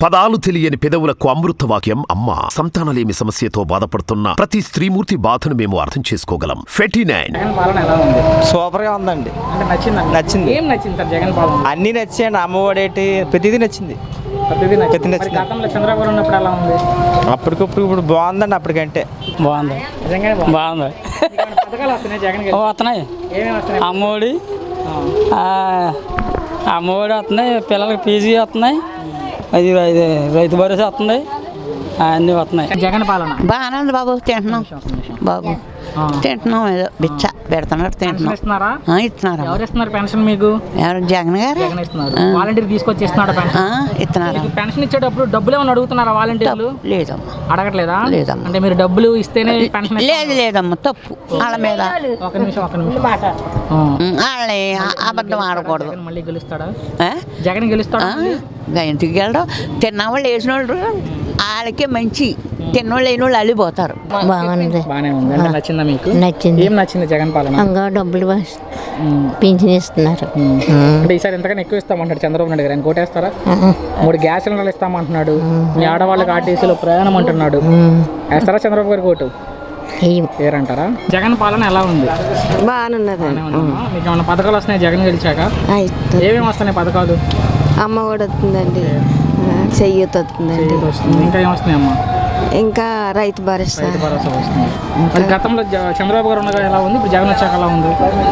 పదాలు తెలియని పెదవులకు అమృతవాక్యం అమ్మ. సంతానలేమి సమస్యతో బాధపడుతున్న ప్రతి స్త్రీమూర్తి బాధను మేము అర్థం చేసుకోగలం. 49 సూపర్ గా ఉందండి. నచ్చింది. ఏం నచ్చింది సార్ జగన్ పాలన? అన్ని నచ్చాయండి. అమ్మఒడేటి ప్రతిదీ నచ్చింది. గతంలో చంద్రబాబు ఉన్నప్పుడు ఎలా ఉంది? అప్పటికప్పుడు ఇప్పుడు బాగుందండి. అప్పటికంటే బాగుంది. బాగుంది. పథకాలు వస్తున్నాయి జగన్ వస్తున్నాయి. ఏమేమి వస్తున్నాయి? అమ్మఒడి వస్తున్నాయి. పిల్లలకి పీజీ వస్తున్నాయి. అది రైతు భరోసా వస్తుంది. అన్నీ వస్తున్నాయి. జగన్ పాలన బాగానే ఉంది బాబు. తింటున్నాం బాబు, తింటున్నాం. ఏదో బిచ్చ పెడుతున్నారు, తింటున్నాం. ఇస్తున్నారా? ఇస్తున్నారు. ఎవరు ఇస్తున్నారు పెన్షన్ మీకు? ఎవరు? జగన్ గారు జగన్ ఇస్తున్నారు. వాలంటీర్ తీసుకొచ్చి ఇస్తున్నాడు పెన్షన్? ఇస్తున్నారు. పెన్షన్ ఇచ్చేటప్పుడు డబ్బులు ఏమైనా అడుగుతున్నారా వాలంటీర్లు? లేదమ్మా. అడగట్లేదా? లేదమ్మా. అంటే మీరు డబ్బులు ఇస్తేనే పెన్షన్? లేదమ్మా, తప్పు వాళ్ళ మీద. ఒక నిమిషం వాళ్ళని అబద్ధం ఆడకూడదు. మళ్ళీ గెలుస్తాడా జగన్? గెలుస్తాడా? ఇంటికి వెళ్ళడం తిన్నవాళ్ళు వేసిన వాళ్ళు వాళ్ళకే మంచి, తిన్నోళ్ళు లేని వాళ్ళు అల్లిపోతారు. బాగుంది. బాగానే ఉంది. అంటే నచ్చిందా మీకు? నచ్చింది. ఏం నచ్చింది జగన్ పాలన? ఇంకా డబ్బులు పింఛన్ ఇస్తున్నారు. అంటే ఈసారి ఎంతకన్నా ఎక్కువ ఇస్తామంటాడు చంద్రబాబు నాయుడు గారు. ఆయన కోటేస్తారా? 3 గ్యాస్ సిలిండర్లు ఇస్తామంటున్నాడు. మీ ఆడవాళ్ళకి ఆర్టీసీలో ప్రయాణం అంటున్నాడు. వేస్తారా చంద్రబాబు గారి కోటు? ఏరంటారా? జగన్ పాలన ఎలా ఉంది? బాగానున్నది. మీకు ఏమైనా పథకాలు వస్తున్నాయి జగన్ గెలిచాక? ఏమేమి వస్తున్నాయి పథకాలు? అమ్మ కూడా వస్తుందండి, చెయ్యొత్ వస్తుందండి. ఇంకా ఏం వస్తున్నాయి అమ్మ? ఇంకా రైతు భరోసా వస్తుంది. మరి గతంలో చంద్రబాబు గారు ఉండగా ఎలా ఉంది? ఇప్పుడు జగన్ వచ్చాక ఎలా ఉంది?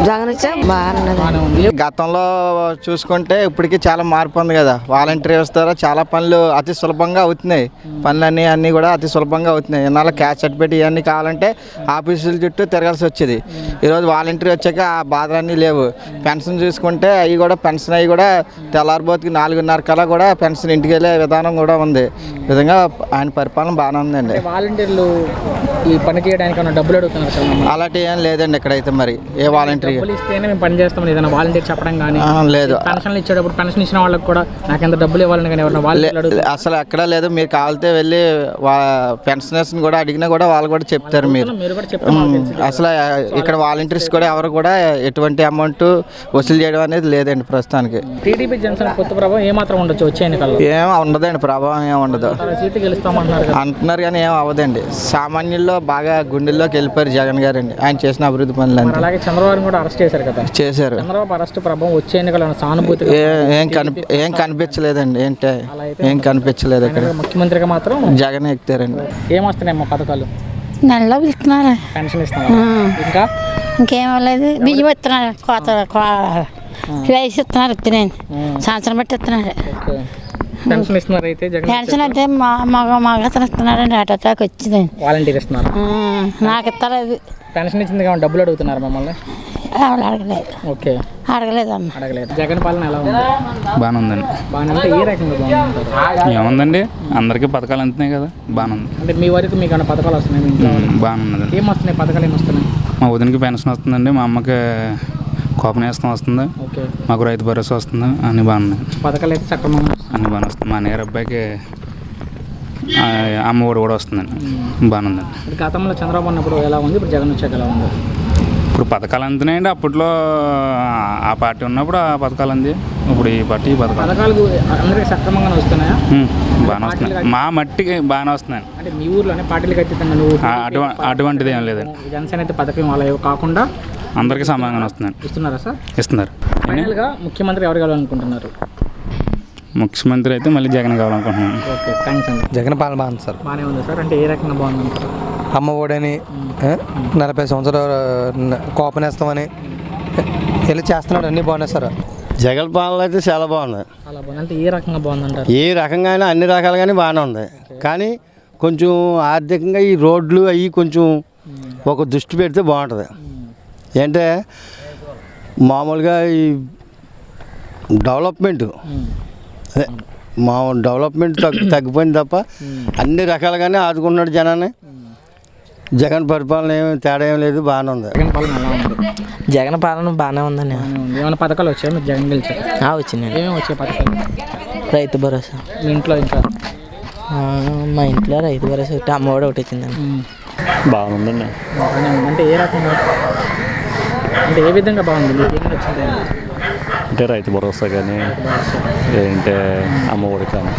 జగన్ వచ్చా బాగానే ఉంది. గతంలో చూసుకుంటే ఇప్పటికీ చాలా మార్పు ఉంది కదా. వాలంటీర్ వ్యవస్థ ద్వారా చాలా పనులు అతి సులభంగా అవుతున్నాయి. పనులన్నీ అన్నీ కూడా అతి సులభంగా అవుతున్నాయి. ఇన్నాళ్ళ క్యాష్ సర్టిఫికేట్ ఇవన్నీ కావాలంటే ఆఫీసుల చుట్టూ తిరగాల్సి వచ్చేది. ఈరోజు వాలంటీర్ వచ్చాక ఆ బాధలన్నీ లేవు. పెన్షన్ చూసుకుంటే అవి కూడా పెన్షన్ అవి కూడా తెల్లారిపోతుకి 4:30 కల్లా కూడా పెన్షన్ ఇంటికి వెళ్ళే విధానం కూడా ఉంది. ఈ విధంగా ఆయన పరిపాలన బాగానే ఉందండి. వాలంటీర్లు ఈ పని చేయడానికి డబ్బులు అడుగుతున్నారు? అలాంటి ఏం లేదండి ఇక్కడైతే. మరి ఏ వాలంటీర్ ఇస్తేనే మేము పని చేస్తాం ఏదైనా వాలంటీర్ చెప్పడం కానీ లేదు. పెన్షన్లు ఇచ్చేటప్పుడు పెన్షన్ ఇచ్చిన వాళ్ళకి కూడా నాకు ఎంత డబ్బులు ఇవ్వాలని కానీ అసలు ఎక్కడా లేదు. మీరు కావాలితే వెళ్ళి పెన్షనర్స్ కూడా అడిగినా కూడా వాళ్ళు కూడా చెప్తారు. మీరు అసలు ఇక్కడ వాలంటీర్స్ కూడా ఎవరు కూడా ఎటువంటి అమౌంట్ వసూలు చేయడం అనేది లేదండి ప్రస్తుతానికి. టీడీపీ జనసేన కొత్త ప్రభావం ఏమాత్రం ఉండొచ్చు వచ్చే ఎన్నికల్లో? ఏం ఉండదండి, ప్రభావం ఏం ఉండదు. అంటున్నారు కానీ ఏం అవ్వదండి. సామాన్యుల్లో బాగా గుండెల్లోకి వెళ్ళిపోయారు జగన్ గారు అండి. ఆయన చేసిన అభివృద్ధి పనులు అంతే. అలాగే చంద్రబాబు కూడా అరెస్ట్ చేశారు కదా. చేశారు. చంద్రబాబు అరెస్ట్ ప్రభావం వచ్చే ఎన్నికల్లో సానుభూతి ఏం కనిపించలేదండి. ఏంటి ఏం కనిపించలేదు. ఇక్కడ ముఖ్యమంత్రిగా మాత్రం జగన్ ఎక్కుతారండి. ఏమొస్తున్నాయమ్మా పథకాలు? నెలలో ఇస్తున్నారు. పెన్షన్ ఇస్తున్నారు. ఇంకా ఇంకేమలేదు. బియ్యం ఇస్తున్నారు. రైస్ ఇస్తున్నారు. ఇస్తున్నాను సంవత్సరం బట్టి ఇస్తున్నారు. పెన్షన్ ఇస్తున్నారు. అయితే పెన్షన్ అంటే మగతను ఇస్తున్నారండి. అటాక్ వచ్చింది. వాలంటీర్ ఇస్తున్నారు. నాకు ఇస్తలేదు. పెన్షన్ ఇచ్చింది కాబట్టి డబ్బులు అడుగుతున్నారు మమ్మల్ని? అడగలేదు. ఓకే, అడగలేదమ్మా. అడగలేదు. జగన్ పాలన ఎలా ఉంది? బాగానే ఉందండి. బాగానే అంటే ఏ రకంగా బాగుంది? ఏముందండి, అందరికీ పథకాలు అందుతున్నాయి కదా, బాగానే ఉంది. అంటే మీ వరకు మీకు ఏమైనా పథకాలు వస్తున్నాయి? బాగానే ఉన్నదండి. ఏం వస్తున్నాయి పథకాలు? ఏమి వస్తున్నాయి? మా వదినకి పెన్షన్ వస్తుందండి. మా అమ్మకి కోప నేస్తం వస్తుంది. మాకు రైతు భరోసా వస్తుంది. అన్నీ బాగున్నాయి. పథకాలు అయితే సక్రమంగా అన్నీ బాగానే వస్తుంది. మా నేర అబ్బాయికి అమ్మ ఒడి కూడా వస్తుందండి. బాగానే ఉందండి. గతంలో చంద్రబాబు ఉన్నప్పుడు ఎలా ఉంది? ఇప్పుడు జగన్ వచ్చాక ఎలా ఉంది? ఇప్పుడు పథకాలు అందుతున్నాయండి. అప్పట్లో ఆ పార్టీ ఉన్నప్పుడు ఆ పథకాలు అంది. ఇప్పుడు ఈ పార్టీ పథకాలు అందరికీ సక్రమంగా వస్తున్నాయా? బాగానే వస్తున్నాయి. మా మట్టికి బాగానే వస్తున్నాయి. అంటే మీ ఊర్లోనే పార్టీలు ఖచ్చితంగా అటువంటిది ఏం లేదండి. జనసేన అయితే పథకం అలా కాకుండా అందరికీ సమానంగా వస్తున్నాయి. ఇస్తున్నారా సార్? ఇస్తున్నారు. ఫైనల్గా ముఖ్యమంత్రి ఎవరు కావాలనుకుంటున్నారు? ముఖ్యమంత్రి అయితే మళ్ళీ జగన్ కావాలనుకుంటున్నాను. ఓకే, థ్యాంక్స్ అండి. జగన్ పాలన బాగుంది సార్. బాగానే ఉంది సార్. అంటే ఏ రకంగా బాగుందంటారు? అమ్మ ఒడని 40 సంవత్సరాలు కోపనేస్తామని వెళ్ళి చేస్తున్నాడు. అన్నీ బాగున్నాయి సార్. జగన్ పాలన అయితే చాలా బాగుంది. చాలా బాగుంది. అంటే ఏ రకంగా బాగుందంటారు? ఏ రకంగా అయినా అన్ని రకాలుగానే బాగానే ఉంది. కానీ కొంచెం ఆర్థికంగా ఈ రోడ్లు అవి కొంచెం ఒక దృష్టి పెడితే బాగుంటుంది. ఏంటంటే మామూలుగా ఈ డెవలప్మెంట్ అదే డెవలప్మెంట్ తగ్గిపోయింది తప్ప అన్ని రకాలుగానే ఆదుకుంటున్నాడు జనాన్ని. జగన్ పరిపాలన ఏమి తేడా ఏం లేదు, బాగానే ఉంది. జగన్ పాలన బాగానే ఉందండి. ఏమైనా పథకాలు వచ్చాయి మీరు జగన్ గెలిచారు? వచ్చినాయి. ఏమేమి వచ్చాయి పథకాలు? రైతు భరోసా. మీ ఇంట్లో ఇంకా? మా ఇంట్లో రైతు భరోసా ఒకటి, అమ్మ కూడా ఒకటి వచ్చిందండి. బాగుందండి. అంటే ఏ రకంగా, అంటే ఏ విధంగా బాగుంది? మీకు ఏం నచ్చింది? అంటే రైతు భరోసా కానీ, ఏంటంటే అమ్మ ఒడి కానీ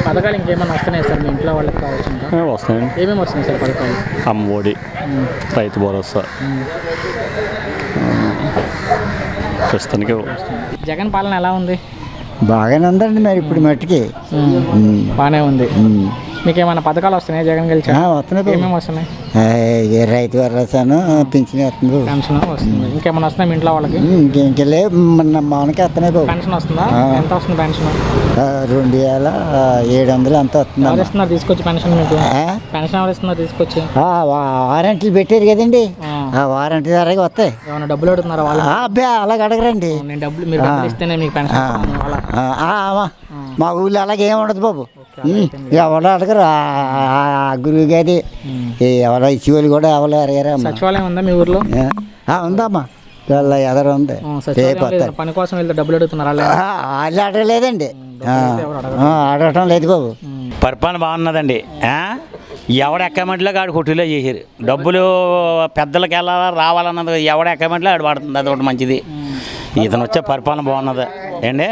పథకాలు ఇంకేమైనా వస్తున్నాయి సార్ మీ ఇంట్లో వాళ్ళకి కావచ్చు ఇంకా వస్తాయండి. ఏమేమి వస్తున్నాయి సార్ పథకాలు? అమ్మఒడి, రైతు భరోసా, ప్రస్తుతానికి జగన్ పాలన ఎలా ఉంది? బాగానే ఉందండి మరి ఇప్పుడు మట్టికి. బాగానే ఉంది. మీకు ఏమైనా పథకాలు వస్తున్నాయి జగన్ గెలిచి? వస్తున్నాయి. ఏమేమి వస్తున్నాయి? రైతు భరోసాను పింఛన్ వస్తుంది. పెన్షన్ వస్తుంది. ఇంకేమైనా వస్తున్నాయి మీ ఇంట్లో వాళ్ళకి? ఇంకెళ్ళే మామూలుగా వస్తున్నాయి బాబు. పెన్షన్ వస్తుందా? ఎంత వస్తుంది పెన్షన్? 2700 అంత వస్తుంది. ఎవరు ఇస్తున్నారు తీసుకొచ్చి పెన్షన్ మీకు? పెన్షన్ ఎవరు ఇస్తున్నారు తీసుకొచ్చి? వారంటీలు పెట్టారు కదండి, ఆ వారంటీ ధరగా వస్తాయి. ఏమైనా డబ్బులు అడుగుతున్నారా వాళ్ళు? అబ్బాయి అలాగ అడగరండి. నేను మీరు డబ్బులు ఇస్తేనే మీకు పెన్షన్ వస్తుంది అలా? మా ఊళ్ళో అలాగే ఏమి ఉండదు బాబు. ఎవరు అడగరు. గురువు గారి ఎవరో ఇచ్చేవాళ్ళు కూడా ఎవరు అడిగారు. సచివాలయం ఉందా మీ ఊర్లో? ఉందమ్మా, ఎదరు ఉంది. పని కోసం వెళ్తే డబ్బులు అడుగుతున్నారా? వాళ్ళు అడగలేదండి, అడగటం లేదు బాబు. పరిపాలన బాగున్నదండి. ఎవడ ఎక్కమంట్లో ఆడు కొట్టులో చేసారు. డబ్బులు పెద్దలకి వెళ్ళాలా రావాలన్నది ఎవడ ఎక్కమంట్లో ఆడు పడుతుంది. అది ఒకటి మంచిది. ఇతను వచ్చే పరిపాలన బాగున్నది ఏండి,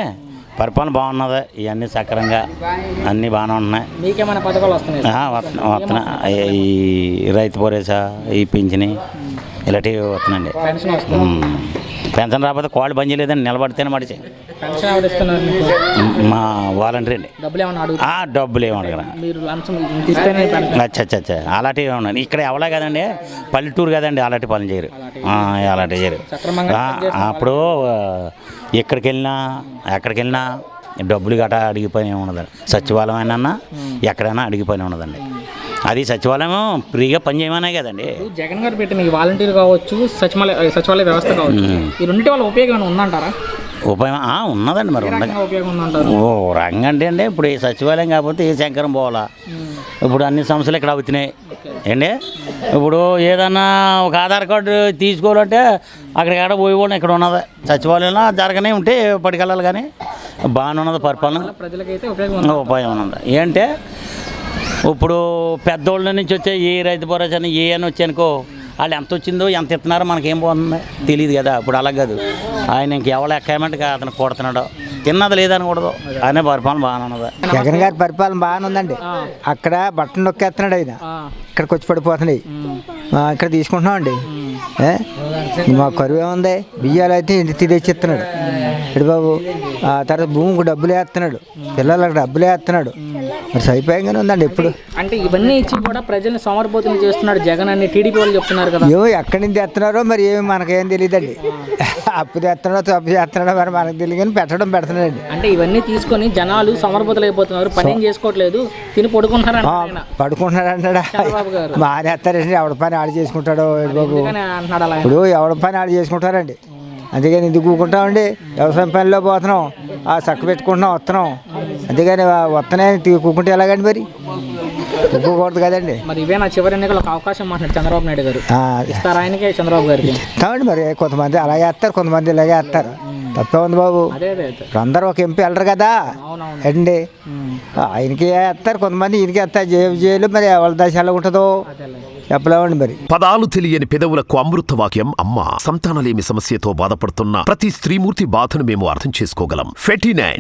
పరిపాలన బాగున్నది. ఇవన్నీ సక్రంగా అన్నీ బాగానే ఉన్నాయి. మీకేమైనా పథకాలు వస్తున్నాయి? వస్తున్నాయి. ఈ రైతు భరోసా, ఈ పింఛని ఇలాంటివి వస్తున్నాయండి. పెన్షన్ రాకపోతే కాళ్ళు బంద్ చేయలేదండి, నిలబడితేనే మడిచి. పెన్షన్ ఎవరు ఇస్తున్నారు మీకు? మా వాలంటీర్ అండి. డబ్బులు ఏమన్నా అడుగుతా? డబ్బులు ఏమి అడగరా. మీరు లంచం ఇస్తేనే పెన్షన్? అచ్చా అలాంటివి ఉన్నాయి. ఇక్కడ ఎవలా కదండి, పల్లెటూరు కదండి, అలాంటి పనులు చేయరు. అలాంటివి చేయరు. అప్పుడు ఎక్కడికి వెళ్ళినా డబ్బులు గట్రా అడిగి పని ఉండదండి. సచివాలయం అయినా ఎక్కడైనా అడిగి పని ఉండదండి. అది సచివాలయం ఫ్రీగా పని చేయమనే కదండి. జగన్ గారు పెట్టిన ఈ వాలంటీర్ కావచ్చు, సచివాలయ వ్యవస్థ కావచ్చు, ఈ రెండింటి వల్ల ఉపయోగం ఉందంటారా? ఉపయోగం ఉన్నదండి. మరి ఉపయోగం ఉందంటారు. రంగ అంటే ఇప్పుడు ఈ సచివాలయం కాకపోతే ఏ శంకరం పోవాలా. ఇప్పుడు అన్ని సమస్యలు ఇక్కడ అవుతున్నాయి ఏండి. ఇప్పుడు ఏదన్నా ఒక ఆధార్ కార్డు తీసుకోవాలంటే అక్కడికి పోయి కూడా ఇక్కడ ఉన్నది. సచివాలయంలో జరగనే ఉంటే పట్టుకెళ్ళాలి. కానీ బాగానే ఉన్నది పరిపాలన, ప్రజలకైతే ఉపయోగం ఉన్నది. ఏంటంటే ఇప్పుడు పెద్దోళ్ళ నుంచి వచ్చే ఏ రైతు భరోసా అని ఏ అని వచ్చానుకో, వాళ్ళు ఎంత వచ్చిందో ఎంత ఇస్తున్నారో మనకేం పోతుంది తెలియదు కదా. ఇప్పుడు అలా కాదు, ఆయన ఇంకెవరు ఎక్కమంటే అతను కొడుతున్నాడో తిన్నది లేదనకూడదు. ఆయన పరిపాలన బాగానే ఉన్నది. జగన్ గారి పరిపాలన బాగానే ఉందండి. అక్కడ బట్టలు నొక్కేస్తున్నాడు ఆయన, ఇక్కడికి వచ్చి పడిపోతున్నాయి. ఇక్కడ తీసుకుంటున్నాం అండి. మా కరువు ఏముంది, బియ్యాలు అయితే ఇంటి తెచ్చిస్తున్నాడు ఇటు బాబు. ఆ తర్వాత భూమికి డబ్బులు వేస్తున్నాడు, పిల్లలకు డబ్బులు వేస్తున్నాడు. మరి సరిపోయంగానే ఉందండి. ఎప్పుడు అంటే ఇవన్నీ ఇచ్చి కూడా ప్రజల్ని సోమరిపోతులు చేస్తున్నాడు జగన్ అని టీడీపీ వాళ్ళు చెప్తున్నారు కదా. ఏమో ఎక్కడి నుంచి తెస్తున్నారో మరి ఏమి మనకేం తెలియదండి. అప్పు తెస్తున్నాడో తప్పు చేస్తున్నాడో మరి మనకు తెలియదు, కానీ పెడుతున్నాడండి. అంటే ఇవన్నీ తీసుకొని జనాలు సోమరిపోతులు అయిపోతున్నారు, పని ఏం చేసుకోవట్లేదు, తిని పడుకుంటున్నాడు అంటాడా. మానేస్తారండి, ఎవడ పని ఆడు చేసుకుంటాడో బాబు. ఇప్పుడు ఎవడ పని ఆడు చేసుకుంటారండి. అందుకని ఎందుకు కూకుంటామండి, వ్యవసాయం పనిలో పోతున్నాం, ఆ చక్క పెట్టుకుంటున్నాం, వస్తున్నాం. అంతేగాని వస్తున్నాయని కూకుంటే ఎలాగండి, మరి కూకూడదు కదండి. మరి ఇవే నా చివరి ఎన్నికలు ఒక అవకాశం మాట్లాడు చంద్రబాబు నాయుడు గారు ఇస్తారు ఆయనకే, చంద్రబాబు గారికి ఇస్తామండి. మరి కొంతమంది అలాగే వేస్తారు, కొంతమంది ఇలాగే వేస్తారు. తప్పే ఉంది బాబు. ఇప్పుడు అందరూ ఒక ఎంపీ వెళ్ళరు కదా అండి. ఆయనకి వేస్తారు, కొంతమంది ఈయనకి వేస్తారు. జైలు మరి ఎవరి దశ ఎలా ఉంటుందో చెప్పలేమండి. మరి పదాలు తెలియని పెదవులకు అమృత వాక్యం అమ్మ. సంతానలేమి సమస్యతో బాధపడుతున్న ప్రతి స్త్రీమూర్తి బాధను మేము అర్థం చేసుకోగలం. 49